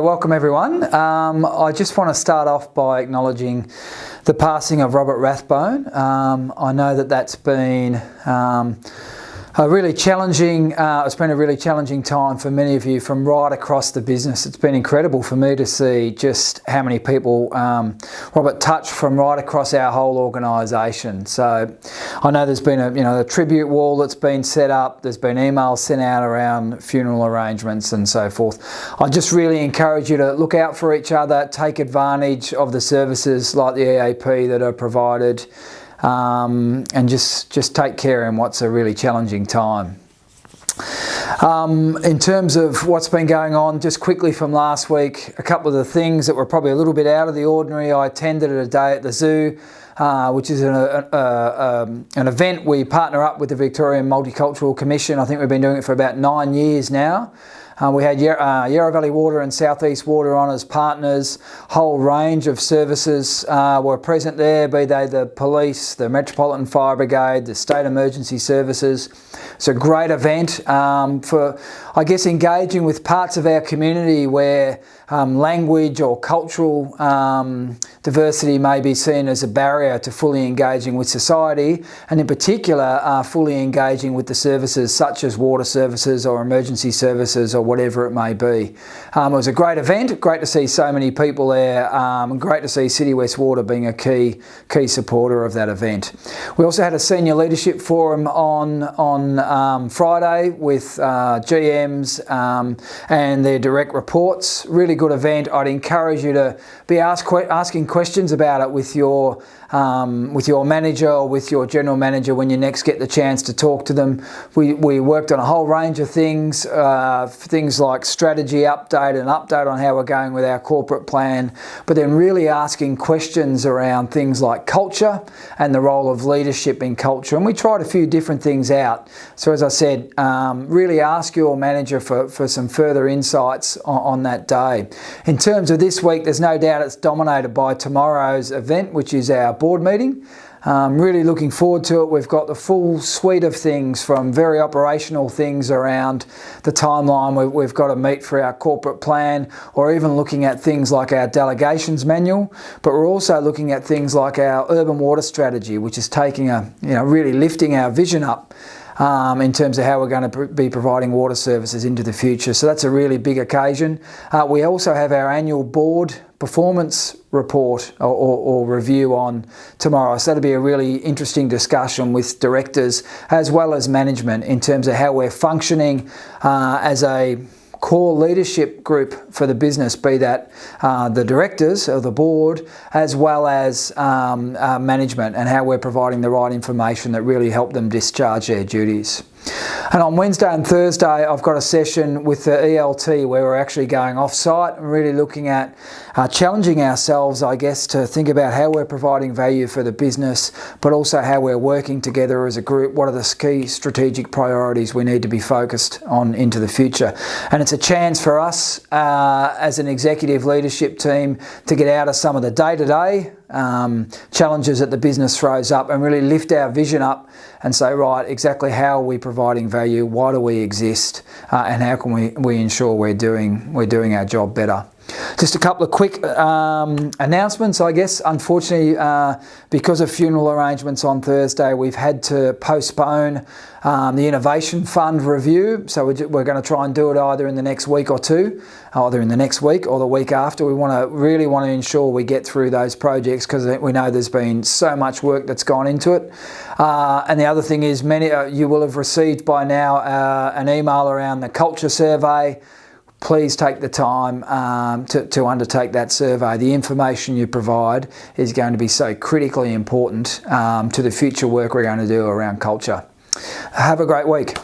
welcome everyone. I just want to start off by acknowledging the passing of Robert Rathbone. I know that that's been a really challenging, it's been a really challenging time for many of you from right across the business. It's been incredible for me to see just how many people Robert touched from right across our whole organisation. So I know there's been a tribute wall that's been set up, there's been emails sent out around funeral arrangements and so forth. I just really encourage you to look out for each other, take advantage of the services like the EAP that are provided. And just take care in what's a really challenging time. In terms of what's been going on, just quickly from last week, a couple of the things that were probably a little bit out of the ordinary. I attended a day at the zoo, which is an event we partner up with the Victorian Multicultural Commission. I think we've been doing it for about 9 years now. We had Yarra Valley Water and South East Water on as partners. Whole range of services were present there, be they the police, the Metropolitan Fire Brigade, the State Emergency Services. It's a great event for, I guess, engaging with parts of our community where language or cultural diversity may be seen as a barrier to fully engaging with society, and in particular fully engaging with the services such as water services or emergency services or whatever it may be. It was a great event, great to see so many people there, and great to see City West Water being a key supporter of that event. We also had a senior leadership forum on Friday with GMs and their direct reports. Really good event. I'd encourage you to be asking questions about it with your manager or with your general manager when you next get the chance to talk to them. We worked on a whole range of things, things like strategy update, an update on how we're going with our corporate plan, but then really asking questions around things like culture and the role of leadership in culture. And we tried a few different things out. So as I said, really ask your manager for some further insights on that day. In terms of this week, there's no doubt it's dominated by tomorrow's event, which is our board meeting. Really looking forward to it. We've got the full suite of things, from very operational things around the timeline we've got to meet for our corporate plan, or even looking at things like our delegations manual. But we're also looking at things like our urban water strategy, which is taking really lifting our vision up in terms of how we're going to be providing water services into the future. So that's a really big occasion. We also have our annual board performance report or review on tomorrow. So that'll be a really interesting discussion with directors as well as management in terms of how we're functioning as a core leadership group for the business, be that the directors or the board, as well as management, and how we're providing the right information that really help them discharge their duties. And on Wednesday and Thursday, I've got a session with the ELT where we're actually going off-site and really looking at challenging ourselves, I guess, to think about how we're providing value for the business, but also how we're working together as a group. What are the key strategic priorities we need to be focused on into the future? And it's a chance for us as an executive leadership team to get out of some of the day-to-day challenges that the business throws up and really lift our vision up and say, right, exactly how are we providing value, why do we exist, and how can we ensure we're doing our job better. Just a couple of quick announcements, I guess. Unfortunately, because of funeral arrangements on Thursday, we've had to postpone the Innovation Fund review. So we're going to try and do it either in the next week or two, either in the next week or the week after. We really want to ensure we get through those projects because we know there's been so much work that's gone into it. And the other thing is, many you will have received by now an email around the culture survey. Please take the time to undertake that survey. The information you provide is going to be so critically important to the future work we're going to do around culture. Have a great week.